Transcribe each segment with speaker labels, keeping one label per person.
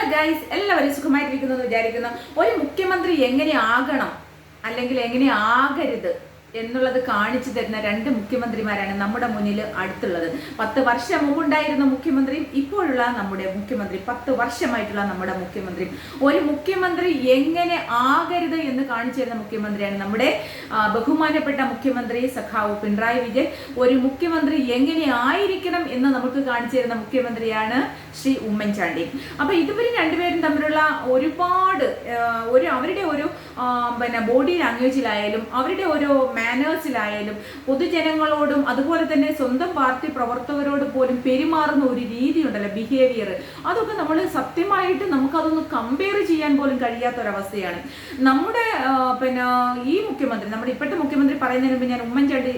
Speaker 1: Hello guys, എല്ലാവരും സുഖമായിട്ടിരിക്കുന്നു എന്ന് വിചാരിക്കുന്നു. ഒരു മുഖ്യമന്ത്രി എങ്ങനെ ആകണം അല്ലെങ്കിൽ എങ്ങനെ ആകരുത് എന്നുള്ളത് കാണിച്ചു തരുന്ന രണ്ട് മുഖ്യമന്ത്രിമാരാണ് നമ്മുടെ മുന്നിൽ അടുത്തുള്ളത്. 10 വർഷം മുമ്പുണ്ടായിരുന്ന മുഖ്യമന്ത്രിയും ഇപ്പോഴുള്ള നമ്മുടെ മുഖ്യമന്ത്രി, 10 വർഷമായിട്ടുള്ള നമ്മുടെ മുഖ്യമന്ത്രിയും. ഒരു മുഖ്യമന്ത്രി എങ്ങനെ ആകരുത് എന്ന് കാണിച്ചു തരുന്ന മുഖ്യമന്ത്രിയാണ് നമ്മുടെ ബഹുമാനപ്പെട്ട മുഖ്യമന്ത്രി സഖാവ് പിണറായി വിജയൻ. ഒരു മുഖ്യമന്ത്രി എങ്ങനെ ആയിരിക്കണം എന്ന് നമുക്ക് കാണിച്ചു തരുന്ന മുഖ്യമന്ത്രിയാണ് ശ്രീ ഉമ്മൻചാണ്ടി. അപ്പൊ ഇതുവരെ രണ്ടുപേരും തമ്മിലുള്ള ഒരുപാട് അവരുടെ ഒരു ബോഡി ലാംഗ്വേജിലായാലും അവരുടെ ഒരു മാനേഴ്സിലായാലും പൊതുജനങ്ങളോടും അതുപോലെ തന്നെ സ്വന്തം പാർട്ടി പ്രവർത്തകരോട് പോലും പെരുമാറുന്ന ഒരു രീതി ഉണ്ടല്ലോ, ബിഹേവിയർ, അതൊക്കെ നമ്മൾ സത്യമായിട്ട് നമുക്കതൊന്ന് കമ്പയർ ചെയ്യാൻ പോലും കഴിയാത്തൊരവസ്ഥയാണ്. നമ്മുടെ ഈ മുഖ്യമന്ത്രി, നമ്മുടെ ഇപ്പോഴത്തെ മുഖ്യമന്ത്രി പറയുന്നതിന് മുമ്പ് ഞാൻ ഉമ്മൻചാണ്ടി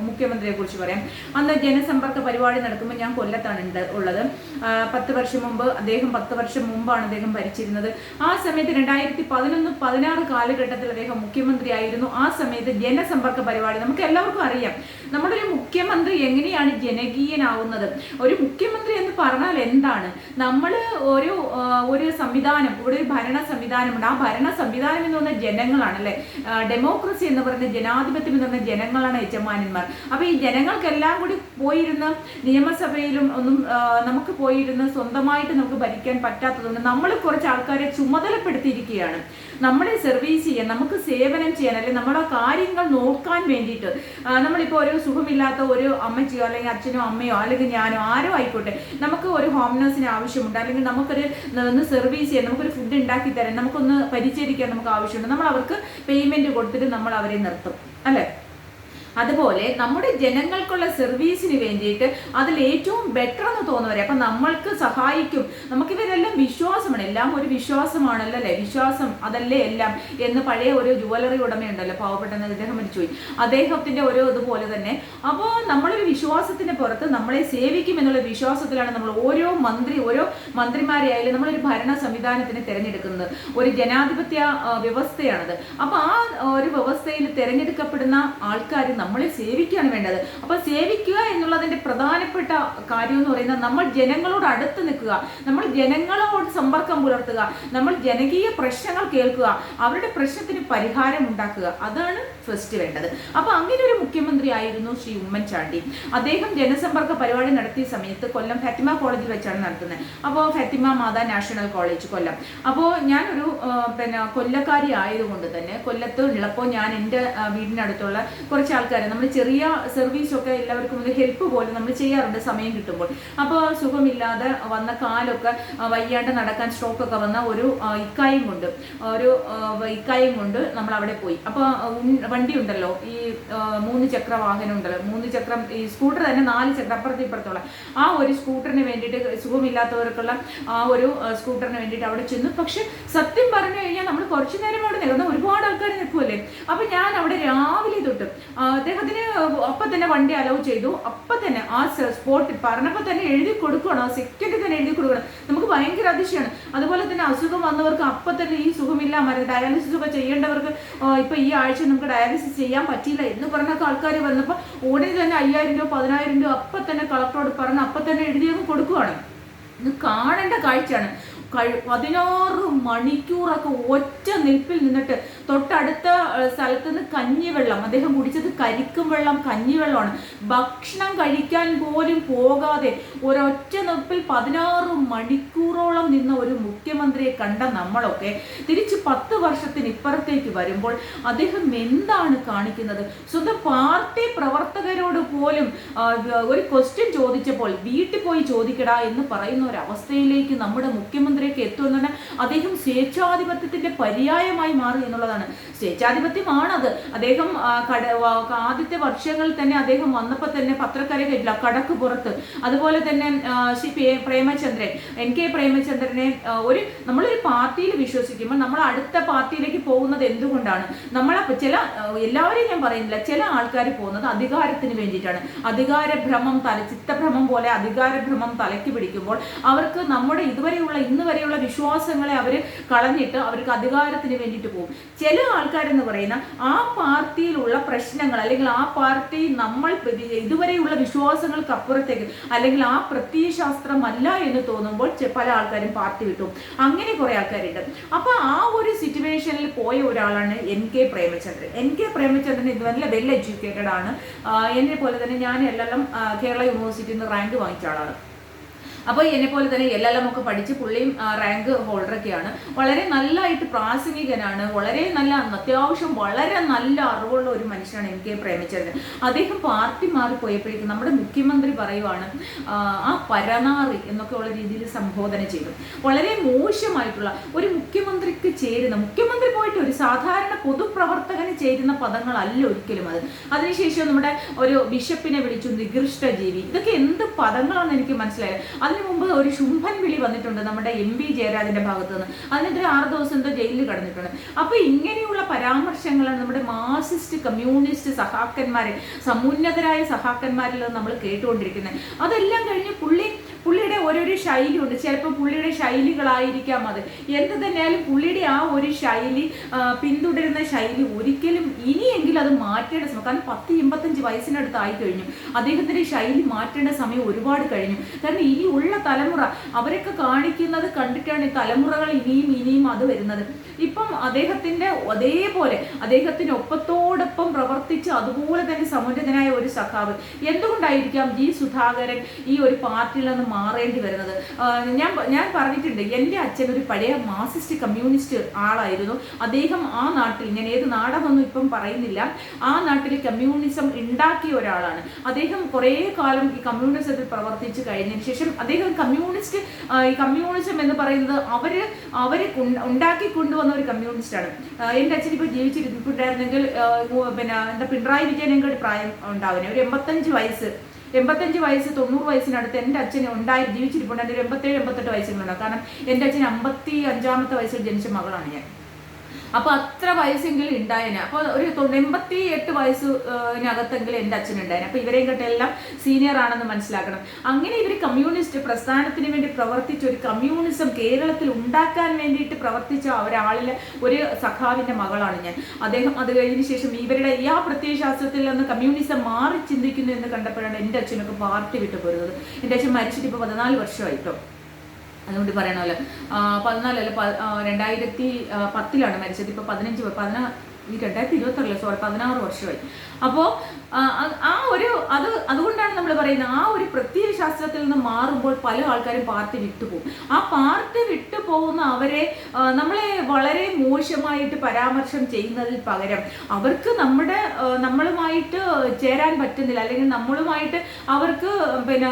Speaker 1: മുഖ്യമന്ത്രിയെ കുറിച്ച് പറയാം. അന്ന് ജനസമ്പർക്ക പരിപാടി നടക്കുമ്പോൾ ഞാൻ കൊല്ലത്താണ് ഉള്ളത്. 10 വർഷം മുമ്പ് അദ്ദേഹം 10 വർഷം മുമ്പാണ് അദ്ദേഹം ഭരിച്ചിരുന്നത്. ആ സമയത്ത് 2011-16 കാലഘട്ടത്തിൽ അദ്ദേഹം മുഖ്യമന്ത്രി ആയിരുന്നു. ആ സമയത്ത് ജനസമ്പർക്ക പരിപാടി നമുക്ക് എല്ലാവർക്കും അറിയാം. നമ്മുടെ ഒരു മുഖ്യമന്ത്രി എങ്ങനെയാണ് ജനകീയനാവുന്നത്. ഒരു മുഖ്യമന്ത്രി എന്ന് പറഞ്ഞാൽ എന്താണ്? നമ്മൾ ഒരു സംവിധാനം, ഇവിടെ ഒരു ഭരണ സംവിധാനമുണ്ട്. ആ ഭരണ സംവിധാനം എന്ന് പറഞ്ഞാൽ ജനങ്ങളാണ്, അല്ലെ? ഡെമോക്രസി എന്ന് പറഞ്ഞ ജനാധിപത്യം എന്ന് പറഞ്ഞ ജനങ്ങളാണ് യജമാനന്മാർ. അപ്പൊ ഈ ജനങ്ങൾക്കെല്ലാം കൂടി പോയിരുന്ന നിയമസഭയിലും ഒന്നും നമുക്ക് പോയിരുന്ന് സ്വന്തമായിട്ട് നമുക്ക് ഭരിക്കാൻ പറ്റാത്തതുകൊണ്ട് നമ്മൾ കുറച്ച് ആൾക്കാരെ ചുമതലപ്പെടുത്തിയിരിക്കുകയാണ്. നമ്മളെ സർവീസ് ചെയ്യാൻ, നമുക്ക് സേവനം ചെയ്യാൻ, അല്ലെങ്കിൽ നമ്മുടെ കാര്യങ്ങൾ നോക്കാൻ വേണ്ടിയിട്ട്. നമ്മളിപ്പോൾ ഒരു സുഖമില്ലാത്ത ഒരു അമ്മച്ചിയോ അല്ലെങ്കിൽ അച്ഛനോ അമ്മയോ അല്ലെങ്കിൽ ഞാനോ ആരോ ആയിക്കോട്ടെ, നമുക്ക് ഒരു ഹോം നഴ്സിന് ആവശ്യമുണ്ട്, അല്ലെങ്കിൽ നമുക്കൊരു ഒന്ന് സർവീസ് ചെയ്യാൻ, നമുക്കൊരു ഫുഡ് ഉണ്ടാക്കി തരാൻ, നമുക്കൊന്ന് പരിചരിക്കാൻ നമുക്ക് ആവശ്യമുണ്ട്. നമ്മൾ അവർക്ക് പേയ്മെന്റ് കൊടുത്തിട്ട് നമ്മൾ അവരെ നിർത്തും, അല്ലേ? അതുപോലെ നമ്മുടെ ജനങ്ങൾക്കുള്ള സർവീസിന് വേണ്ടിയിട്ട് അതിൽ ഏറ്റവും ബെറ്റർ എന്ന് തോന്നുന്നവരെ അപ്പം നമ്മൾക്ക് സഹായിക്കും. നമുക്കിവരെല്ലാം വിശ്വാസമാണ്, എല്ലാം ഒരു വിശ്വാസമാണല്ലോ, അല്ലേ? വിശ്വാസം അതല്ലേ എല്ലാം എന്ന് പഴയ ഒരു ജുവലറി ഉടമയുണ്ടല്ലോ, പാവപ്പെട്ടെന്ന്, അദ്ദേഹം മരിച്ചുപോയി, അദ്ദേഹത്തിന്റെ ഒരു ഇതുപോലെ തന്നെ. അപ്പോൾ നമ്മളൊരു വിശ്വാസത്തിന് പുറത്ത് നമ്മളെ സേവിക്കും എന്നുള്ള വിശ്വാസത്തിലാണ് നമ്മൾ ഓരോ മന്ത്രിമാരെ ആയാലും നമ്മളൊരു ഭരണ സംവിധാനത്തിന് തിരഞ്ഞെടുക്കുന്നത്. ഒരു ജനാധിപത്യ വ്യവസ്ഥയാണത്. അപ്പൊ ആ ഒരു വ്യവസ്ഥയിൽ തിരഞ്ഞെടുക്കപ്പെടുന്ന ആൾക്കാർ നമ്മളെ സേവിക്കുകയാണ് വേണ്ടത്. അപ്പൊ സേവിക്കുക എന്നുള്ളതിന്റെ പ്രധാനപ്പെട്ട കാര്യം എന്ന് പറയുന്നത് നമ്മൾ ജനങ്ങളോട് അടുത്ത് നിൽക്കുക, നമ്മൾ ജനങ്ങളോട് സമ്പർക്കം പുലർത്തുക, നമ്മൾ ജനകീയ പ്രശ്നങ്ങൾ കേൾക്കുക, അവരുടെ പ്രശ്നത്തിന് പരിഹാരം ഉണ്ടാക്കുക. അതാണ് ഫസ്റ്റ് വേണ്ടത്. അപ്പൊ അങ്ങനെ ഒരു മുഖ്യമന്ത്രി ആയിരുന്നു ശ്രീ ഉമ്മൻചാണ്ടി. അദ്ദേഹം ജനസമ്പർക്ക പരിപാടി നടത്തിയ സമയത്ത് കൊല്ലം ഫാത്തിമ കോളേജിൽ വെച്ചാണ് നടത്തുന്നത്. അപ്പോൾ ഫാത്തിമ മാതാ നാഷണൽ കോളേജ് കൊല്ലം. അപ്പോൾ ഞാനൊരു കൊല്ലക്കാരി ആയതുകൊണ്ട് തന്നെ കൊല്ലത്ത് ഉള്ളപ്പോൾ ഞാൻ എൻ്റെ വീടിനടുത്തുള്ള കുറച്ച് ആൾക്കാർ, നമ്മൾ ചെറിയ സർവീസൊക്കെ എല്ലാവർക്കും ഒരു ഹെൽപ്പ് പോലെ നമ്മൾ ചെയ്യാറുണ്ട് സമയം കിട്ടുമ്പോൾ. അപ്പോൾ സുഖമില്ലാതെ വന്ന കാലൊക്കെ വയ്യാണ്ട് നടക്കാൻ സ്ട്രോക്കൊക്കെ വന്ന ഒരു ഇക്കായും കൊണ്ട് നമ്മൾ അവിടെ പോയി. അപ്പോൾ വണ്ടി ഉണ്ടല്ലോ, ഈ 3 ചക്ര വാഹനം ഉണ്ടല്ലോ, 3 ചക്രം, ഈ സ്കൂട്ടർ തന്നെ 4 ചക്രം അപ്പുറത്ത് ഇപ്പുറത്തുള്ള ആ ഒരു സ്കൂട്ടറിന് വേണ്ടിയിട്ട്, സുഖമില്ലാത്തവർക്കുള്ള ആ ഒരു സ്കൂട്ടറിന് വേണ്ടിയിട്ട് അവിടെ ചെന്നു. പക്ഷെ സത്യം പറഞ്ഞു കഴിഞ്ഞാൽ നമ്മൾ കുറച്ചു നേരം അവിടെ നിൽക്കുന്ന ഒരുപാട് ആൾക്കാർ നിൽക്കുമല്ലേ. അപ്പൊ ഞാൻ അവിടെ രാവിലെ തൊട്ട് അദ്ദേഹത്തിന് അപ്പം തന്നെ വണ്ടി അലൗ ചെയ്തു. അപ്പം തന്നെ ആ സ്പോട്ടിൽ പറഞ്ഞപ്പോൾ തന്നെ എഴുതി കൊടുക്കണം, ആ സെക്കൻഡിൽ തന്നെ എഴുതി കൊടുക്കണം. നമുക്ക് ഭയങ്കര അതിശയമാണ്. അതുപോലെ തന്നെ അസുഖം വന്നവർക്ക് അപ്പം തന്നെ ഈ സുഖമില്ല, ഡയാലിസിസ് ഒക്കെ ചെയ്യേണ്ടവർക്ക് ഇപ്പൊ ഈ ആഴ്ച നമുക്ക് ഡയാലിസിസ് ചെയ്യാൻ പറ്റിയില്ല എന്ന് പറഞ്ഞൊക്കെ ആൾക്കാർ വന്നപ്പോൾ ഉടനെ തന്നെ 5000 രൂപ 10000 രൂപ അപ്പം തന്നെ കളക്ടറോട് പറഞ്ഞ് അപ്പം തന്നെ എഴുതിയൊക്കെ കൊടുക്കുവാണ്. ഇത് കാണേണ്ട കാഴ്ചയാണ്. 16 മണിക്കൂറൊക്കെ ഒറ്റ നിൽപ്പിൽ നിന്നിട്ട് തൊട്ടടുത്ത സ്ഥലത്ത് നിന്ന് കഞ്ഞിവെള്ളം, അദ്ദേഹം കുടിച്ചത് കരിക്കും വെള്ളം, കഞ്ഞിവെള്ളമാണ്. ഭക്ഷണം കഴിക്കാൻ പോലും പോകാതെ ഒരൊറ്റ നിൽപ്പിൽ 16 മണിക്കൂറോളം നിന്ന ഒരു മുഖ്യമന്ത്രിയെ കണ്ട നമ്മളൊക്കെ തിരിച്ച് 10 വർഷത്തിന് ഇപ്പുറത്തേക്ക് വരുമ്പോൾ അദ്ദേഹം എന്താണ് കാണിക്കുന്നത്? സ്വന്തം പാർട്ടി പ്രവർത്തകരോട് പോലും ഒരു ക്വസ്റ്റ്യൻ ചോദിച്ചപ്പോൾ വീട്ടിൽ പോയി ചോദിക്കടാ എന്ന് പറയുന്ന ഒരു അവസ്ഥയിലേക്ക് നമ്മുടെ മുഖ്യമന്ത്രി എത്തുമെന്ന് അദ്ദേഹം സ്വേച്ഛാധിപത്യത്തിന്റെ പര്യായമായി മാറി എന്നുള്ളതാണ്. സ്വേച്ഛാധിപത്യമാണത്. അദ്ദേഹം ആദ്യത്തെ വർഷങ്ങളിൽ തന്നെ അദ്ദേഹം വന്നപ്പോൾ തന്നെ പത്രക്കാരെ കടക്ക് പുറത്ത്, അതുപോലെ തന്നെ ശ്രീ പ്രേമചന്ദ്രൻ, NK പ്രേമചന്ദ്രനെ നമ്മളൊരു പാർട്ടിയിൽ വിശ്വസിക്കുമ്പോൾ നമ്മൾ അടുത്ത പാർട്ടിയിലേക്ക് പോകുന്നത് എന്തുകൊണ്ടാണ്? എല്ലാവരെയും ഞാൻ പറയുന്നില്ല, ചില ആൾക്കാർ പോകുന്നത് അധികാരത്തിന് വേണ്ടിയിട്ടാണ്. അധികാരഭ്രമം ചിത്തഭ്രമം പോലെ അധികാരഭ്രമം തലയ്ക്ക് പിടിക്കുമ്പോൾ അവർക്ക് നമ്മുടെ ഇന്ന് വരെയുള്ള വിശ്വാസങ്ങളെ അവർ കളഞ്ഞിട്ട് അവർക്ക് അധികാരത്തിന് വേണ്ടിയിട്ട് പോകും. ചില ആൾക്കാരെന്ന് പറയുന്ന ആ പാർട്ടിയിലുള്ള പ്രശ്നങ്ങൾ അല്ലെങ്കിൽ ആ പാർട്ടി നമ്മൾ ഇതുവരെയുള്ള വിശ്വാസങ്ങൾക്ക് അപ്പുറത്തേക്ക് അല്ലെങ്കിൽ ആ പ്രത്യയശാസ്ത്രമല്ല എന്ന് തോന്നുമ്പോൾ പല ആൾക്കാരും പാർട്ടി വിട്ടു. അങ്ങനെ കുറെ ആൾക്കാരുണ്ട്. അപ്പൊ ആ ഒരു സിറ്റുവേഷനിൽ പോയ ഒരാളാണ് NK പ്രേമചന്ദ്രൻ. NK പ്രേമചന്ദ്രൻ ഇത് നല്ല വെൽ എഡ്യൂക്കേറ്റഡ് ആണ്. എന്നെ പോലെ തന്നെ ഞാൻ എല്ലാം കേരള യൂണിവേഴ്സിറ്റിയിൽ നിന്ന് റാങ്ക് വാങ്ങിച്ച ആളാണ്. അപ്പോൾ എന്നെ പോലെ തന്നെ LLM ഒക്കെ പഠിച്ച് പുള്ളിയും റാങ്ക് ഹോൾഡറൊക്കെയാണ്. വളരെ നല്ലതായിട്ട് പ്രാസംഗികനാണ്. വളരെ നല്ല അത്യാവശ്യം വളരെ നല്ല അറിവുള്ള ഒരു മനുഷ്യനാണ് NK പ്രേമചന്ദ്രൻ. അദ്ദേഹം പാർട്ടി മാറിപ്പോയപ്പോഴേക്കും നമ്മുടെ മുഖ്യമന്ത്രി പറയുവാണ് ആ പരനാറി എന്നൊക്കെ ഉള്ള രീതിയിൽ സംബോധന ചെയ്തു. വളരെ മോശമായിട്ടുള്ള ഒരു മുഖ്യമന്ത്രിക്ക് ചേരുന്ന, മുഖ്യമന്ത്രി പോയിട്ട് ഒരു സാധാരണ പൊതുപ്രവർത്തകന് ചേരുന്ന പദങ്ങളല്ല ഒരിക്കലും അത്. അതിനുശേഷം നമ്മുടെ ഒരു ബിഷപ്പിനെ വിളിച്ചു നികൃഷ്ട ജീവി. ഇതൊക്കെ എന്ത് പദങ്ങളാണെന്ന് എനിക്ക് മനസ്സിലായത്. അതിനു മുമ്പ് ഒരു ശുംഭൻ വിളി വന്നിട്ടുണ്ട് നമ്മുടെ MV ജയരാജന്റെ ഭാഗത്ത് നിന്ന്. അതിനെതിരെ 6 ദിവസം എന്തോ ജയിലിൽ കടന്നിട്ടുണ്ട്. അപ്പൊ ഇങ്ങനെയുള്ള പരാമർശങ്ങളാണ് നമ്മുടെ മാർക്സിസ്റ്റ് കമ്മ്യൂണിസ്റ്റ് സഹാക്കന്മാരെ, സമുന്നതരായ സഹാക്കന്മാരിൽ നമ്മൾ കേട്ടുകൊണ്ടിരിക്കുന്നത്. അതെല്ലാം കഴിഞ്ഞ് പുള്ളിയുടെ ഓരോരോ ശൈലിയുണ്ട്. ചിലപ്പോൾ പുള്ളിയുടെ ശൈലികളായിരിക്കാം അത്. എന്ത് തന്നെയാലും പുള്ളിയുടെ ആ ഒരു ശൈലി, പിന്തുടരുന്ന ശൈലി ഒരിക്കലും ഇനിയെങ്കിലും അത് മാറ്റേണ്ട സമയം. കാരണം 10-85 വയസ്സിനടുത്ത് ആയി കഴിഞ്ഞു. അദ്ദേഹത്തിന്റെ ശൈലി മാറ്റേണ്ട സമയം ഒരുപാട് കഴിഞ്ഞു. കാരണം ഇനി ഉള്ള തലമുറ അവരൊക്കെ കാണിക്കുന്നത് കണ്ടിട്ടാണ് ഈ തലമുറകൾ ഇനിയും അത് വരുന്നത്. ഇപ്പം അദ്ദേഹത്തിന്റെ അതേപോലെ അദ്ദേഹത്തിന്റെ ഒപ്പത്തോടൊപ്പം പ്രവർത്തിച്ച് അതുപോലെ തന്നെ സമുന്നതനായ ഒരു സഖാവ് എന്തുകൊണ്ടായിരിക്കാം G സുധാകരൻ ഈ ഒരു പാർട്ടിയിൽ നിന്ന് മാറേണ്ടി വരുന്നത്? ഞാൻ പറഞ്ഞിട്ടുണ്ട്, എൻ്റെ അച്ഛൻ ഒരു പഴയ മാർക്സിസ്റ്റ് കമ്മ്യൂണിസ്റ്റ് ആളായിരുന്നു. അദ്ദേഹം ആ നാട്ടിൽ, ഞാൻ ഏത് നാടെന്നൊന്നും ഇപ്പം പറയുന്നില്ല, ആ നാട്ടിൽ കമ്മ്യൂണിസം ഉണ്ടാക്കിയ ഒരാളാണ്. അദ്ദേഹം കുറേ കാലം ഈ കമ്മ്യൂണിസത്തിൽ പ്രവർത്തിച്ചു കഴിഞ്ഞതിന് ശേഷം അദ്ദേഹം കമ്മ്യൂണിസം എന്ന് പറയുന്നത് അവര് ഉണ്ടാക്കി കൊണ്ടുവന്ന ഒരു കമ്മ്യൂണിസ്റ്റാണ്. എൻ്റെ അച്ഛൻ ഇപ്പോൾ ജീവിച്ചിരിപ്പുണ്ടായിരുന്നെങ്കിൽ പിന്നെ എന്താ പിണറായി വിജയനെങ്കാട് പ്രായം ഉണ്ടാവുന്നത്. ഒരു 85 വയസ്സ് 90 വയസ്സിനടുത്ത് എൻ്റെ അച്ഛന് ജീവിച്ചിരിപ്പുണ്ടായിരുന്നു. ഒരു 87-88 വയസ്സുകളുണ്ടാവും. കാരണം എൻ്റെ അച്ഛൻ 55-ാമത്തെ വയസ്സിൽ ജനിച്ച മകളാണ് ഞാൻ. അപ്പൊ അത്ര വയസ്സെങ്കിലും ഉണ്ടായേനെ. അപ്പൊ ഒരു 88 വയസ്സിനകത്തെങ്കിലും എൻ്റെ അച്ഛനുണ്ടായേനെ. അപ്പൊ ഇവരെയും കട്ടെല്ലാം സീനിയർ ആണെന്ന് മനസ്സിലാക്കണം. അങ്ങനെ ഇവർ കമ്മ്യൂണിസ്റ്റ് പ്രസ്ഥാനത്തിന് വേണ്ടി പ്രവർത്തിച്ച, ഒരു കമ്മ്യൂണിസം കേരളത്തിൽ ഉണ്ടാക്കാൻ വേണ്ടിയിട്ട് പ്രവർത്തിച്ച ഒരാളിലെ ഒരു സഖാവിന്റെ മകളാണ് ഞാൻ. അദ്ദേഹം അത് കഴിഞ്ഞതിന് ശേഷം ഇവരുടെ ഈ ആ പ്രത്യയശാസ്ത്രത്തിൽ നിന്ന് കമ്മ്യൂണിസം മാറി ചിന്തിക്കുന്നു എന്ന് കണ്ടപ്പോഴാണ് എൻ്റെ അച്ഛനൊക്കെ പാർട്ടി വിട്ടു പോരുന്നത്. എൻ്റെ അച്ഛൻ മരിച്ചിട്ട് ഇപ്പോൾ 14 വർഷമായിട്ടോ. അതുകൊണ്ട് പറയണമല്ലോ, 2010 മരിച്ചത്. ഇപ്പോൾ 16 വർഷമായി. അപ്പോൾ അതുകൊണ്ടാണ് നമ്മൾ പറയുന്നത്, ആ ഒരു പ്രത്യയശാസ്ത്രത്തിൽ നിന്ന് മാറുമ്പോൾ പല ആൾക്കാരും പാർട്ടി വിട്ടുപോകും. ആ പാർട്ടി വിട്ടുപോകുന്ന അവരെ നമ്മളെ വളരെ മോശമായിട്ട് പരാമർശം ചെയ്യുന്നതിൽ പകരം അവർക്ക് നമ്മളുമായിട്ട് ചേരാൻ പറ്റുന്നില്ല, അല്ലെങ്കിൽ നമ്മളുമായിട്ട് അവർക്ക് പിന്നെ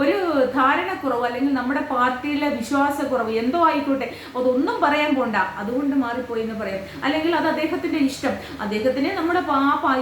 Speaker 1: ഒരു ധാരണക്കുറവ്, അല്ലെങ്കിൽ നമ്മുടെ പാർട്ടിയിലെ വിശ്വാസക്കുറവ് എന്തോ ആയിക്കോട്ടെ, അതൊന്നും പറയാൻ പോണ്ട, അതുകൊണ്ട് മാറിപ്പോയി എന്ന് പറയാം. അല്ലെങ്കിൽ അത് അദ്ദേഹത്തിന്റെ ഇഷ്ടം. അദ്ദേഹത്തിന് നമ്മുടെ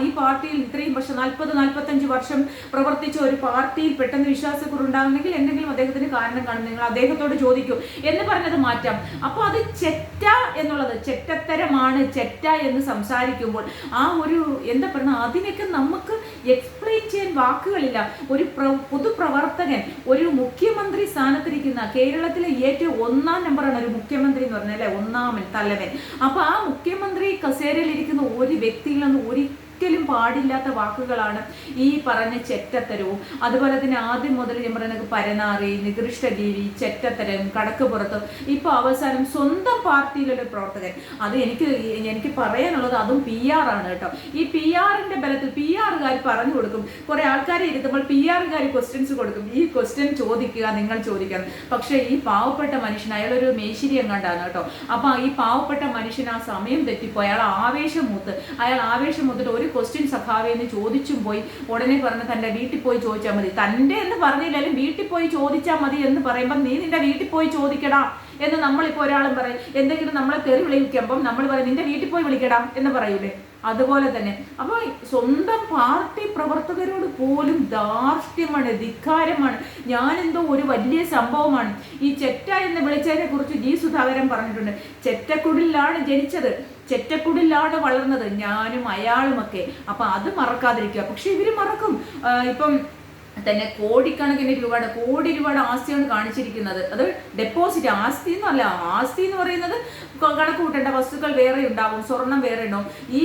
Speaker 1: ഈ പാർട്ടിയിൽ ഇത്രയും വർഷം 40-45 വർഷം പ്രവർത്തിച്ച ഒരു പാർട്ടിയിൽ പെട്ടെന്ന് വിശ്വാസക്കുറവുണ്ടാകുന്നെങ്കിൽ എന്തെങ്കിലും അദ്ദേഹത്തിന് കാരണം കാണും. നിങ്ങൾ അദ്ദേഹത്തോട് ചോദിക്കൂ എന്ന് പറഞ്ഞത് മാറ്റാം. അപ്പോൾ അത് ചെറ്റ എന്നുള്ളത് ചെറ്റത്തരമാണ്, ചെറ്റ എന്ന് സംസാരിക്കുമ്പോൾ ആ ഒരു എന്താ പറയുക, അതിനൊക്കെ നമുക്ക് എക്സ്പ്ലെയിൻ ചെയ്യാൻ വാക്കുകളില്ല. ഒരു പൊതുപ്രവർത്തകൻ, ഒരു മുഖ്യമന്ത്രി സ്ഥാനത്തിരിക്കുന്ന, കേരളത്തിലെ ഏറ്റവും 1-ാം നമ്പറാണ് ഒരു മുഖ്യമന്ത്രി എന്ന് പറഞ്ഞാൽ, 1-ാമൻ തലവൻ. അപ്പൊ ആ മുഖ്യമന്ത്രി കസേരയിൽ ഇരിക്കുന്ന ഒരു വ്യക്തിയിൽ നിന്ന് ഒരിക്കലും പാടില്ലാത്ത വാക്കുകളാണ് ഈ പറഞ്ഞ ചെറ്റത്തരവും. അതുപോലെ തന്നെ ആദ്യം മുതൽ ഞാൻ പറയുന്നത് പരനാറി, നികൃഷ്ടജീവി, ചെറ്റത്തരം, കടക്കുപുറത്ത്, ഇപ്പൊ അവസാനം സ്വന്തം പാർട്ടിയിലൊരു പ്രവർത്തകൻ. അത് എനിക്ക് പറയാനുള്ളത് അതും PR ആണ് കേട്ടോ. ഈ PR-ന്റെ ബലത്തിൽ PR-കാർ പറഞ്ഞു കൊടുക്കും. കുറെ ആൾക്കാരെ ഇരുത്തുമ്പോൾ PR-കാർ ക്വസ്റ്റ്യൻസ് കൊടുക്കും. ഈ ക്വസ്റ്റ്യൻ ചോദിക്കുക, നിങ്ങൾ ചോദിക്കണം. പക്ഷെ ഈ പാവപ്പെട്ട മനുഷ്യൻ, അയാളൊരു മേശിരി എങ്ങാണ്ടാണ് കേട്ടോ. അപ്പൊ ഈ പാവപ്പെട്ട മനുഷ്യൻ ആ സമയം തെറ്റിപ്പോയി, അയാൾ ആവേശം മൂത്തിട്ട് ഒരു ക്വസ്റ്റ്യൻ സഖാവേന്ന് ചോദിച്ചും പോയി. ഉടനെ പറഞ്ഞ് തൻ്റെ വീട്ടിൽ പോയി ചോദിച്ചാൽ മതി. തൻ്റെ എന്ന് പറഞ്ഞില്ലാലും വീട്ടിൽ പോയി ചോദിച്ചാൽ മതി എന്ന് പറയുമ്പോൾ നീ നിന്റെ വീട്ടിൽ പോയി ചോദിക്കടാ എന്ന് നമ്മളിപ്പോൾ ഒരാളും പറയും. എന്തെങ്കിലും നമ്മളെ തെറി വിളിക്കുമ്പം നമ്മൾ പറയും നിന്റെ വീട്ടിൽ പോയി വിളിക്കടാ എന്ന് പറയൂലേ, അതുപോലെ തന്നെ. അപ്പോൾ സ്വന്തം പാർട്ടി പ്രവർത്തകരോട് പോലും ധാർഷ്ട്യമാണ്, ധിക്കാരമാണ്. ഞാനെന്തോ ഒരു വലിയ സംഭവമാണ്. ഈ ചെറ്റ എന്ന് വിളിച്ചതിനെ കുറിച്ച് G സുധാകരൻ പറഞ്ഞിട്ടുണ്ട്. ചെറ്റക്കുടിലാണ് ജനിച്ചത്, ചെറ്റക്കുടിലാണ് വളർന്നത്, ഞാനും അയാളുമൊക്കെ. അപ്പൊ അത് മറക്കാതിരിക്കുക. പക്ഷെ ഇവര് മറക്കും. ഇപ്പം തന്നെ കോടിക്കണക്കിന് രൂപയുടെ കോടി രൂപയുടെ ആസ്തിയാണ് കാണിച്ചിരിക്കുന്നത്. അത് ഡെപ്പോസിറ്റ്, ആസ്തി എന്നല്ല, ആസ്തി എന്ന് പറയുന്നത് കണക്ക് കൂട്ടേണ്ട വസ്തുക്കൾ വേറെ ഉണ്ടാവും, സ്വർണം വേറെ ഉണ്ടാവും. ഈ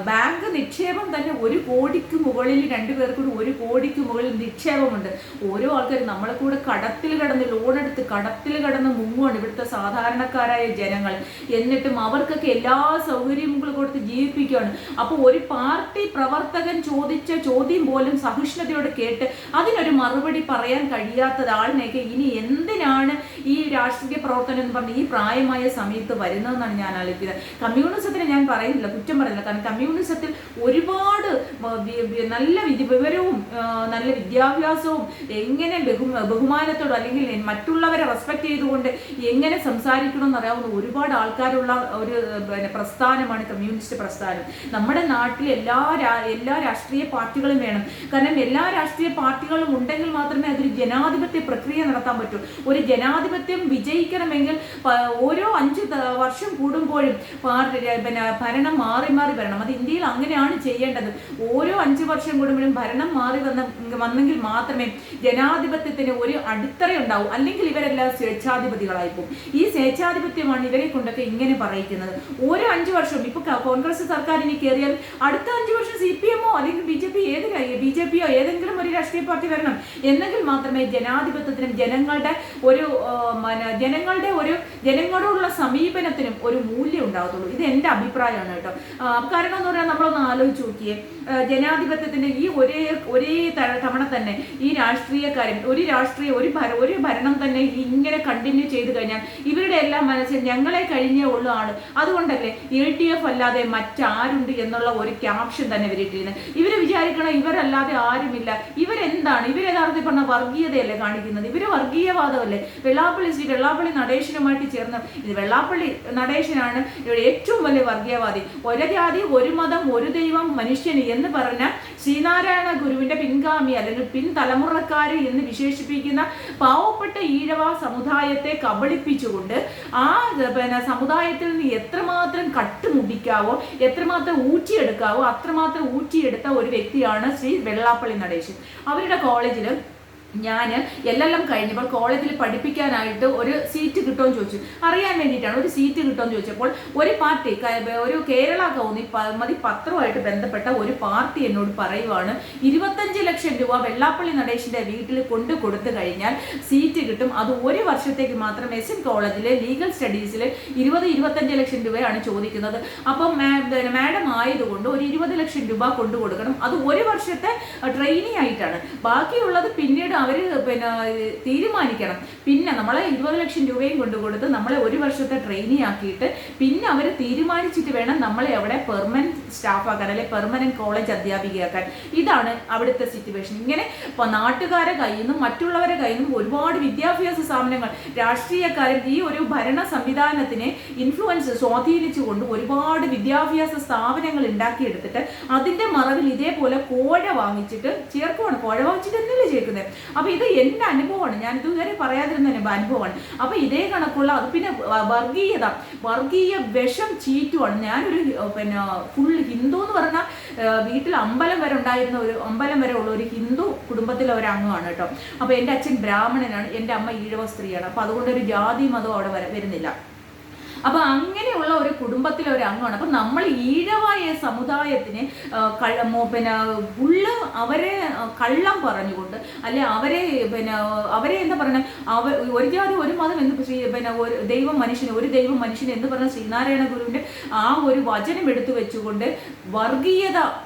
Speaker 1: ബാങ്ക് നിക്ഷേപം തന്നെ 1 കോടിക്ക് മുകളിൽ, 2 പേർക്കൂടി 1 കോടിക്ക് മുകളിൽ നിക്ഷേപമുണ്ട്. ഓരോ ആൾക്കാരും നമ്മളെ കൂടെ കടത്തിൽ കിടന്ന് ലോൺ എടുത്ത് കടത്തിൽ കിടന്ന് മുങ്ങുവാണ് ഇവിടുത്തെ സാധാരണക്കാരായ ജനങ്ങൾ. എന്നിട്ടും അവർക്കൊക്കെ എല്ലാ സൗകര്യങ്ങളും കൊടുത്ത് ജീവിപ്പിക്കുകയാണ്. അപ്പോൾ ഒരു പാർട്ടി പ്രവർത്തകൻ ചോദിച്ച ചോദ്യം പോലും സഹിഷ്ണുതയോടെ കേട്ട് അതിനൊരു മറുപടി പറയാൻ കഴിയാത്ത ആളിനെയൊക്കെ ഇനി എന്തിനാണ് ഈ രാഷ്ട്രീയ പ്രവർത്തനം എന്ന് പറഞ്ഞ് ഈ പ്രായമായ സമയത്ത് വരുന്നതെന്നാണ് ഞാൻ ആലോചിക്കുന്നത്. കമ്മ്യൂണിസത്തിന് ഞാൻ പറയുന്നില്ല, കുറ്റം പറയുന്നില്ല. കാരണം കമ്മ്യൂണിസത്തിൽ ഒരുപാട് നല്ല വിവരവും നല്ല വിദ്യാഭ്യാസവും എങ്ങനെ ബഹുമാനത്തോട് അല്ലെങ്കിൽ മറ്റുള്ളവരെ റെസ്പെക്ട് ചെയ്തുകൊണ്ട് എങ്ങനെ സംസാരിക്കണമെന്ന് അറിയാവുന്ന ഒരുപാട് ആൾക്കാരുള്ള ഒരു പ്രസ്ഥാനമാണ് കമ്മ്യൂണിസ്റ്റ് പ്രസ്ഥാനം. നമ്മുടെ നാട്ടിൽ എല്ലാ രാഷ്ട്രീയ പാർട്ടികളും വേണം. കാരണം എല്ലാ രാഷ്ട്രീയ പാർട്ടികളും ഉണ്ടെങ്കിൽ മാത്രമേ അതൊരു ജനാധിപത്യ പ്രക്രിയ നടത്താൻ പറ്റൂ. ഒരു ജനാധിപത്യം വിജയിക്കണമെങ്കിൽ ഓരോ 5 വർഷം കൂടുമ്പോഴും ഭരണം മാറി വരണം. അത് ഇന്ത്യയിൽ അങ്ങനെയാണ് ചെയ്യേണ്ടത്. ഓരോ 5 വർഷം കൂടുമ്പോഴും ഭരണം മാറി വന്നെങ്കിൽ മാത്രമേ ജനാധിപത്യത്തിന് ഒരു അടിത്തറ ഉണ്ടാവും. അല്ലെങ്കിൽ ഇവരെല്ലാം സ്വേച്ഛാധിപതികളായിപ്പോവും. ഈ സ്വേച്ഛാധിപത്യമാണ് ഇവരെ കൊണ്ടൊക്കെ ഇങ്ങനെ പറയിക്കുന്നത്. ഓരോ 5 വർഷവും ഇപ്പൊ കോൺഗ്രസ് സർക്കാർ ഇനി കയറിയാൽ അടുത്ത 5 വർഷം CPM അല്ലെങ്കിൽ BJP ഏതെങ്കിലും ഒരു രാഷ്ട്രീയ പാർട്ടി വരണം. എന്നെങ്കിൽ മാത്രമേ ജനാധിപത്യത്തിനും ജനങ്ങളോടുള്ള സമീപനത്തിനും ഒരു മൂല്യം ഉണ്ടാകത്തുള്ളൂ. ഇത് എൻ്റെ അഭിപ്രായമാണ് കേട്ടോ. കാരണം എന്ന് പറഞ്ഞാൽ നമ്മളൊന്ന് ആലോചിച്ച് നോക്കിയേ, ജനാധിപത്യത്തിന്റെ ഈ ഒരേ തവണ തന്നെ ഈ രാഷ്ട്രീയക്കാരും ഒരു ഭരണം തന്നെ ഇങ്ങനെ കണ്ടിന്യൂ ചെയ്ത് കഴിഞ്ഞാൽ ഇവരുടെ എല്ലാം മനസ്സിൽ ഞങ്ങളെ കഴിഞ്ഞേ ഉള്ള ആള്, അതുകൊണ്ടല്ലേ LDF അല്ലാതെ മറ്റാരുണ്ട് എന്നുള്ള ഒരു ക്യാപ്ഷൻ തന്നെ ഇവരിട്ടിരുന്നത്. ഇവര് വിചാരിക്കണം ഇവരല്ലാതെ ആരുമില്ല. ഇവരെന്താണ്? യഥാർത്ഥത്തിൽ പറഞ്ഞ വർഗീയതയല്ലേ കാണിക്കുന്നത്? ഇവര് വർഗീയവാദമല്ലേ? വെള്ളാപ്പള്ളി നടേശനുമായിട്ട് ചേർന്ന്, ഇത് വെള്ളാപ്പള്ളി നടേശനാണ് ഏറ്റവും വലിയ വർഗീയവാദി. ഒരു ജാതി, ഒരു മതം, ഒരു ദൈവം, മനുഷ്യന് എന്ന് പറഞ്ഞ ശ്രീനാരായണ ഗുരുവിന്റെ പിൻഗാമി അല്ലെങ്കിൽ പിൻതലമുറക്കാര് എന്ന് വിശേഷിപ്പിക്കുന്ന പാവപ്പെട്ട ഈഴവ സമുദായത്തെ കബളിപ്പിച്ചുകൊണ്ട് ആ സമുദായത്തിൽ നിന്ന് എത്രമാത്രം കട്ടുമുടിക്കാവോ, എത്രമാത്രം ഊറ്റിയെടുക്കാവോ അത്രമാത്രം ഊറ്റിയെടുത്ത ഒരു വ്യക്തിയാണ് ശ്രീ വെള്ളാപ്പള്ളി നടേശൻ. അവരുടെ കോളേജിൽ ഞാൻ LLM കഴിഞ്ഞപ്പോൾ കോളേജിൽ പഠിപ്പിക്കാനായിട്ട് ഒരു സീറ്റ് കിട്ടുമെന്ന് ചോദിച്ചു. അറിയാൻ വേണ്ടിയിട്ടാണ് ഒരു സീറ്റ് കിട്ടുമെന്ന് ചോദിച്ചപ്പോൾ ഒരു പാർട്ടി, ഒരു കേരള കൗമുദി പത്രവുമായിട്ട് ബന്ധപ്പെട്ട ഒരു പാർട്ടി എന്നോട് പറയുവാണ് 25 ലക്ഷം രൂപ വെള്ളാപ്പള്ളി നടേശന്റെ വീട്ടിൽ കൊണ്ടു കൊടുത്തു കഴിഞ്ഞാൽ സീറ്റ് കിട്ടും. അത് 1 വർഷത്തേക്ക് മാത്രം. SN കോളേജിലെ ലീഗൽ സ്റ്റഡീസിൽ 20-25 ലക്ഷം രൂപയാണ് ചോദിക്കുന്നത്. അപ്പം മാഡം ആയതുകൊണ്ട് ഒരു 20 ലക്ഷം രൂപ കൊണ്ടു കൊടുക്കണം. അത് 1 വർഷത്തെ ട്രെയിനിങ് ആയിട്ടാണ്. ബാക്കിയുള്ളത് പിന്നീട് അവർ തീരുമാനിക്കണം. പിന്നെ നമ്മളെ 20 ലക്ഷം രൂപയും കൊണ്ടുകൊടുത്ത് നമ്മളെ 1 വർഷത്തെ ട്രെയിനിങ് ആക്കിയിട്ട് പിന്നെ അവർ തീരുമാനിച്ചിട്ട് വേണം നമ്മളെ അവിടെ പെർമനന്റ് സ്റ്റാഫ് ആക്കാൻ, അല്ലെങ്കിൽ പെർമനന്റ് കോളേജ് അധ്യാപികയാക്കാൻ. ഇതാണ് അവിടുത്തെ സിറ്റുവേഷൻ. ഇങ്ങനെ നാട്ടുകാരെ കയ്യിൽ നിന്നും മറ്റുള്ളവരെ കയ്യിൽ നിന്നും ഒരുപാട് വിദ്യാഭ്യാസ സ്ഥാപനങ്ങൾ, രാഷ്ട്രീയക്കാരും ഈ ഒരു ഭരണ സംവിധാനത്തിനെ സ്വാധീനിച്ചുകൊണ്ട് ഒരുപാട് വിദ്യാഭ്യാസ സ്ഥാപനങ്ങൾ ഉണ്ടാക്കിയെടുത്തിട്ട് അതിന്റെ മറവിൽ ഇതേപോലെ കോഴ വാങ്ങിച്ചിട്ട് ചേർക്കുവാണ്. കോഴ വാങ്ങിച്ചിട്ട് എന്നല്ലേ ചേർക്കുന്നത്? അപ്പൊ ഇത് എന്റെ അനുഭവമാണ്, ഞാൻ ഇതുവരെ പറയാതിരുന്ന അനുഭവമാണ്. അപ്പൊ ഇതേ കണക്കുള്ള അത് പിന്നെ വർഗീയ വിഷം ചീറ്റുവാണ്. ഞാനൊരു ഫുൾ ഹിന്ദു എന്ന് പറഞ്ഞാൽ വീട്ടിൽ അമ്പലം വരെ ഉള്ള ഒരു ഹിന്ദു കുടുംബത്തിലെ ഒരു അംഗമാണ് കേട്ടോ. അപ്പൊ എൻ്റെ അച്ഛൻ ബ്രാഹ്മണനാണ്, എൻ്റെ അമ്മ ഈഴവ സ്ത്രീയാണ്. അപ്പൊ അതുകൊണ്ട് ഒരു ജാതി മതവും അവിടെ വരുന്നില്ല. അപ്പൊ അങ്ങനെയുള്ള ഒരു കുടുംബത്തിലെ ഒരു അംഗമാണ്. അപ്പൊ നമ്മൾ ഈഴവായ സമുദായത്തിന് ഫുള്ള് അവരെ കള്ളം പറഞ്ഞുകൊണ്ട്, അല്ലെ അവരെ എന്താ പറയുക, ഒരു ജാതി ഒരു മതം എന്ന് ഒരു ദൈവം മനുഷ്യന് എന്ന് പറഞ്ഞ ശ്രീനാരായണ ഗുരുവിന്റെ ആ ഒരു വചനം എടുത്തു വെച്ചുകൊണ്ട്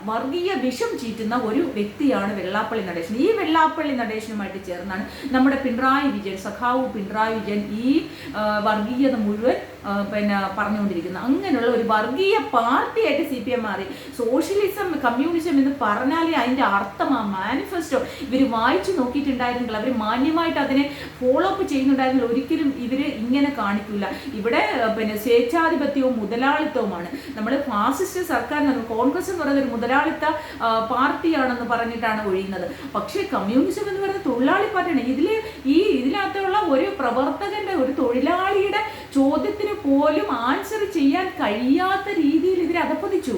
Speaker 1: വർഗീയ വിഷം ചീറ്റുന്ന ഒരു വ്യക്തിയാണ് വെള്ളാപ്പള്ളി നടേശൻ. ഈ വെള്ളാപ്പള്ളി നടേശനുമായിട്ട് ചേർന്നാണ് നമ്മുടെ സഖാവ് പിണറായി വിജയൻ ഈ വർഗീയത മുഴുവൻ പറഞ്ഞുകൊണ്ടിരിക്കുന്നത്. അങ്ങനെയുള്ള ഒരു വർഗീയ പാർട്ടിയായിട്ട് CPM മാറി. സോഷ്യലിസം, കമ്മ്യൂണിസം എന്ന് പറഞ്ഞാലേ അതിന്റെ അർത്ഥം, ആ മാനിഫെസ്റ്റോ ഇവർ വായിച്ചു നോക്കിയിട്ടുണ്ടായിരുന്നെങ്കിൽ, അവർ മാന്യമായിട്ട് അതിനെ ഫോളോ അപ്പ് ചെയ്യുന്നുണ്ടായിരുന്നെങ്കിൽ ഒരിക്കലും ഇവര് ഇങ്ങനെ കാണിക്കില്ല. ഇവിടെ സ്വേച്ഛാധിപത്യവും മുതലാളിത്തവുമാണ്. നമ്മൾ ഫാസിസ്റ്റ് സർക്കാർ, കോൺഗ്രസ് എന്ന് പറയുന്ന ഒരു മുതലാളിത്ത പാർട്ടിയാണെന്ന് പറഞ്ഞിട്ടാണ് ഒഴിയുന്നത്. പക്ഷേ കമ്മ്യൂണിസം എന്ന് പറയുന്ന തൊഴിലാളി പാർട്ടിയാണ്. ഇതിനകത്തുള്ള ഒരു പ്രവർത്തകന്റെ, ഒരു തൊഴിലാളിയുടെ ചോദ്യത്തിന് പോലും ആൻസർ ചെയ്യാൻ കഴിയാത്ത രീതിയിൽ ഇവർ അധപ്പതിച്ചു.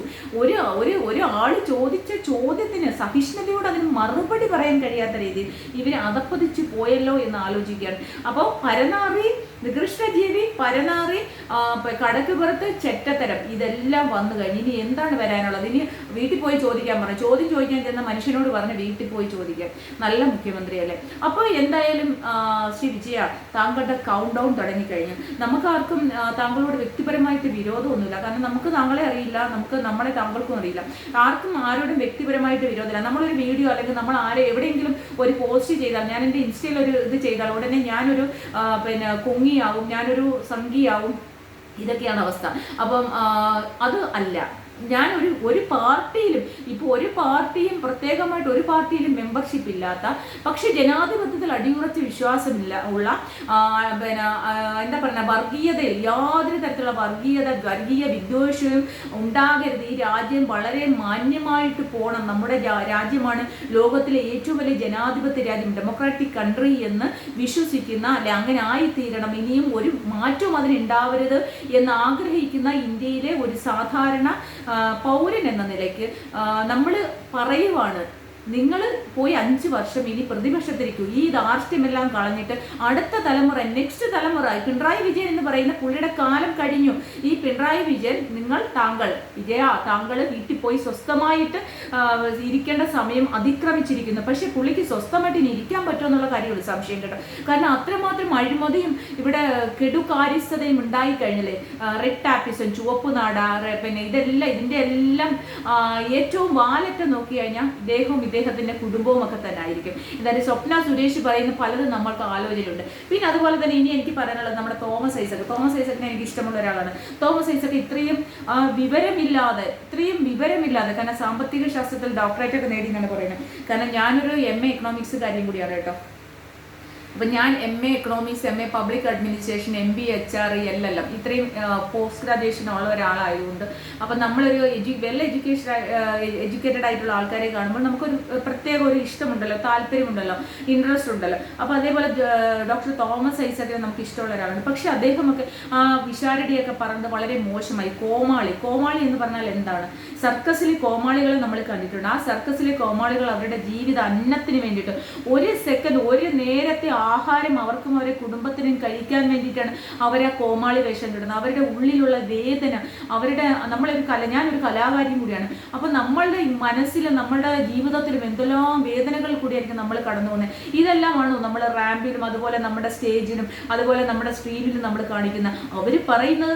Speaker 1: ഒരാൾ ചോദിച്ച ചോദ്യത്തിന് സഹിഷ്ണുതയോട് അതിന് മറുപടി പറയാൻ കഴിയാത്ത രീതിയിൽ ഇവർ അധപ്പതിച്ചു പോയല്ലോ എന്ന് ആലോചിക്കുകയാണ്. അപ്പോൾ പരനാറി, നികൃഷ്ടജീവി, പരനാറി, കടക്കുപുറത്ത് ചെറ്റത്തരം, ഇതെല്ലാം വന്നു കഴിഞ്ഞ് ഇനി എന്താണ് വരാനുള്ളത്? ഇനി വീട്ടിൽ പോയി ചോദിക്കാൻ പറഞ്ഞു. ചോദ്യം ചോദിക്കാൻ ചെന്ന മനുഷ്യനോട് പറഞ്ഞ് വീട്ടിൽ പോയി ചോദിക്കാൻ. നല്ല മുഖ്യമന്ത്രിയല്ലേ? അപ്പോൾ എന്തായാലും ശ്രീ വിജയ, താങ്കളുടെ കൗണ്ട് ഡൗൺ തുടങ്ങിക്കഴിഞ്ഞു. നമുക്കാർക്കും താങ്കളോട് വ്യക്തിപരമായിട്ട് വിരോധമൊന്നുമില്ല. കാരണം നമുക്ക് താങ്കളെ അറിയില്ല, നമുക്ക് നമ്മളെ താങ്കൾക്കും അറിയില്ല. ആർക്കും ആരോടും വ്യക്തിപരമായിട്ട് വിരോധമില്ല. നമ്മളൊരു വീഡിയോ അല്ലെങ്കിൽ നമ്മൾ എവിടെയെങ്കിലും ഒരു പോസ്റ്റ് ചെയ്താൽ, ഞാൻ എൻ്റെ ഇൻസ്റ്റയിൽ ഒരു ഇത് ചെയ്താൽ ഉടനെ ഞാനൊരു കുങ്ങിയാവും, ഞാനൊരു സംഖ്യയാവും. ഇതൊക്കെയാണ് അവസ്ഥ. അപ്പം അത് അല്ല, ഞാൻ ഒരു പാർട്ടിയിലും, ഇപ്പോൾ ഒരു പാർട്ടിയും പ്രത്യേകമായിട്ട് ഒരു പാർട്ടിയിലും മെമ്പർഷിപ്പ് ഇല്ലാത്ത, പക്ഷെ ജനാധിപത്യത്തിൽ അടിയുറച്ച വിശ്വാസമില്ല ഉള്ള, എന്താ പറയുക, വർഗീയതയിൽ യാതൊരു തരത്തിലുള്ള വർഗീയ വിദ്വേഷവും ഉണ്ടാകരുത്. ഈ രാജ്യം വളരെ മാന്യമായിട്ട് പോകണം. നമ്മുടെ രാജ്യമാണ് ലോകത്തിലെ ഏറ്റവും വലിയ ജനാധിപത്യ രാജ്യം, ഡെമോക്രാറ്റിക് കൺട്രി എന്ന് വിശ്വസിക്കുന്ന, അല്ലെ അങ്ങനെ ആയിത്തീരണം, ഇനിയും ഒരു മാറ്റവും അതിനുണ്ടാവരുത് എന്ന് ആഗ്രഹിക്കുന്ന ഇന്ത്യയിലെ ഒരു സാധാരണ പൗരൻ എന്ന നിലയ്ക്ക് നമ്മൾ പറയുവാണ്, നിങ്ങൾ പോയി 5 വർഷം ഇനി പ്രതിപക്ഷത്തിരിക്കൂ. ഈ ധാർഷ്ട്യമെല്ലാം കളഞ്ഞിട്ട് അടുത്ത തലമുറ, നെക്സ്റ്റ് തലമുറ, പിണറായി വിജയൻ എന്ന് പറയുന്ന പുള്ളിയുടെ കാലം കഴിഞ്ഞു. ഈ പിണറായി വിജയൻ, താങ്കൾ വീട്ടിൽ പോയി സ്വസ്ഥമായിട്ട് ഇരിക്കേണ്ട സമയം അതിക്രമിച്ചിരിക്കുന്നു. പക്ഷെ പുള്ളിക്ക് സ്വസ്ഥമായിട്ട് ഇനി ഇരിക്കാൻ പറ്റുമോ എന്നുള്ള കാര്യമുള്ളൂ സംശയം കേട്ടോ. കാരണം അത്രമാത്രം അഴിമതിയും ഇവിടെ കെടുകാര്യസ്ഥതയും ഉണ്ടായി കഴിഞ്ഞില്ലേ. റെഡ് ടാപ്പിസം, ചുവപ്പ് നാട, ഇതെല്ലാം, ഇതിൻ്റെ എല്ലാം ഏറ്റവും വാലറ്റ നോക്കി കഴിഞ്ഞാൽ ഇദ്ദേഹത്തിന്റെ കുടുംബവും ഒക്കെ തന്നെ ആയിരിക്കും. എന്തായാലും സ്വപ്ന സുരേഷ് പറയുന്ന പലതും നമ്മൾക്ക് ആലോചനയുണ്ട്. പിന്നെ അതുപോലെ തന്നെ ഇനി എനിക്ക് പറയാനുള്ളത് നമ്മുടെ തോമസ് ഐസക്കിനെ എനിക്ക് ഇഷ്ടമുള്ള ഒരാളാണ്. തോമസ് ഐസക് ഇത്രയും വിവരമില്ലാതെ, കാരണം സാമ്പത്തിക ശാസ്ത്രത്തിൽ ഡോക്ടറേറ്റ് ഒക്കെ നേടി എന്നാണ് പറയുന്നത്. കാരണം ഞാനൊരു MA എക്കണോമിക്സ് കാര്യം കൂടിയാണ് കേട്ടോ. അപ്പം ഞാൻ MA economics, MA public administration, MBA HR, LLM ഇത്രയും പോസ്റ്റ് ഗ്രാജുവേഷൻ ഉള്ള ഒരാളായതുകൊണ്ട് അപ്പം നമ്മളൊരു എഡ്യൂക്കേറ്റഡ് ആയിട്ടുള്ള ആൾക്കാരെ കാണുമ്പോൾ നമുക്കൊരു പ്രത്യേക ഒരു ഇഷ്ടമുണ്ടല്ലോ, താല്പര്യമുണ്ടല്ലോ, ഇൻട്രസ്റ്റ് ഉണ്ടല്ലോ. അപ്പോൾ അതേപോലെ ഡോക്ടർ തോമസ് ഐസക്കിനെ നമുക്ക് ഇഷ്ടമുള്ള ഒരാളാണ്. പക്ഷെ അദ്ദേഹമൊക്കെ ആ വിശാരടിയൊക്കെ പറഞ്ഞത് വളരെ മോശമായി. കോമാളി എന്ന് പറഞ്ഞാൽ എന്താണ്? സർക്കസിലെ കോമാളികളെ നമ്മൾ കണ്ടിട്ടുണ്ട്. ആ സർക്കസിലെ കോമാളികൾ അവരുടെ ജീവിത അന്നത്തിന് വേണ്ടിയിട്ട് ഒരു സെക്കൻഡ്, ഒരു നേരത്തെ ആഹാരം അവർക്കും അവരുടെ കുടുംബത്തിനും കഴിക്കാൻ വേണ്ടിയിട്ടാണ് അവർ ആ കോമാളി വേഷം കിടുന്നത്. അവരുടെ ഉള്ളിലുള്ള വേദന, ഞാനൊരു കലാകാരിയും കൂടിയാണ്. അപ്പൊ നമ്മളുടെ മനസ്സിലും നമ്മളുടെ ജീവിതത്തിലും എന്തെല്ലാം വേദനകൾ കൂടിയായിരിക്കും നമ്മൾ കടന്നു പോകുന്നത്. ഇതെല്ലാമാണ് നമ്മൾ റാമ്പിലും അതുപോലെ നമ്മുടെ സ്റ്റേജിലും അതുപോലെ നമ്മുടെ സ്ട്രീമിലും നമ്മൾ കാണിക്കുന്ന. അവർ പറയുന്നത്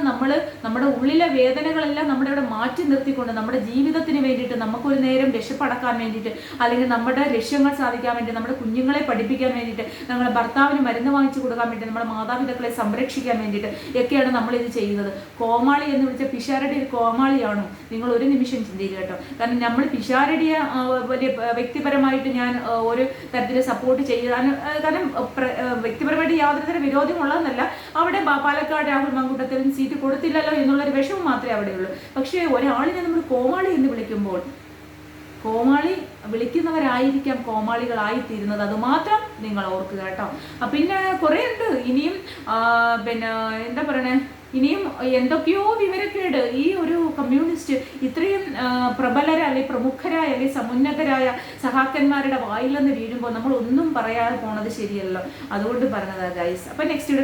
Speaker 1: നമ്മുടെ ഉള്ളിലെ വേദനകളെല്ലാം നമ്മുടെ ഇവിടെ മാറ്റി നിർത്തിക്കൊണ്ട് നമ്മുടെ ജീവിതത്തിന് വേണ്ടിയിട്ട്, നമുക്കൊരു നേരം വിശപ്പടക്കാൻ വേണ്ടിയിട്ട്, അല്ലെങ്കിൽ നമ്മുടെ ലക്ഷ്യങ്ങൾ സാധിക്കാൻ വേണ്ടി, നമ്മുടെ കുഞ്ഞുങ്ങളെ പഠിപ്പിക്കാൻ വേണ്ടിയിട്ട്, നമ്മുടെ ഭർത്താവിന് മരുന്ന് വാങ്ങിച്ചു കൊടുക്കാൻ വേണ്ടി, നമ്മുടെ മാതാപിതാക്കളെ സംരക്ഷിക്കാൻ വേണ്ടിയിട്ട് ഒക്കെയാണ് നമ്മളിത് ചെയ്യുന്നത്. കോമാളി എന്ന് വിളിച്ച പിഷാരടി ഒരു കോമാളിയാണോ? നിങ്ങൾ ഒരു നിമിഷം ചിന്തിക്കുക കേട്ടോ. കാരണം നമ്മൾ പിഷാരടിയെ വലിയ വ്യക്തിപരമായിട്ട് ഞാൻ ഒരു തരത്തിൽ സപ്പോർട്ട് ചെയ്യാൻ, കാരണം വ്യക്തിപരമായിട്ട് യാതൊരു തരം വിരോധമുള്ളതെന്നല്ല. അവിടെ പാലക്കാട് രാഹുൽ മങ്കൂട്ടത്തിലും സീറ്റ് കൊടുത്തില്ലല്ലോ എന്നുള്ളൊരു വിഷമം മാത്രമേ അവിടെയുള്ളൂ. പക്ഷേ ഒരാളിനെ നമ്മൾ കോമാളി എന്ന് വിളിക്കുമ്പോൾ, കോമാളി വിളിക്കുന്നവരായിരിക്കാം കോമാളികളായിത്തീരുന്നത്. അതുമാത്രം നിങ്ങൾ ഓർക്കുക കേട്ടോ. പിന്നെ കുറേ ഉണ്ട് ഇനിയും. എന്താ പറയണേ, ഇനിയും എന്തൊക്കെയോ വിവരക്കേട് ഈ ഒരു കമ്മ്യൂണിസ്റ്റ് ഇത്രയും പ്രബലരായ, പ്രമുഖരായ, അല്ലെങ്കിൽ സമുന്നതരായ സഹാക്കന്മാരുടെ വായിൽ നിന്ന് വീഴുമ്പോൾ നമ്മൾ ഒന്നും പറയാതെ പോണത് ശരിയല്ലോ. അതുകൊണ്ട് പറഞ്ഞതാ ഗൈസ്. അപ്പം നെക്സ്റ്റ്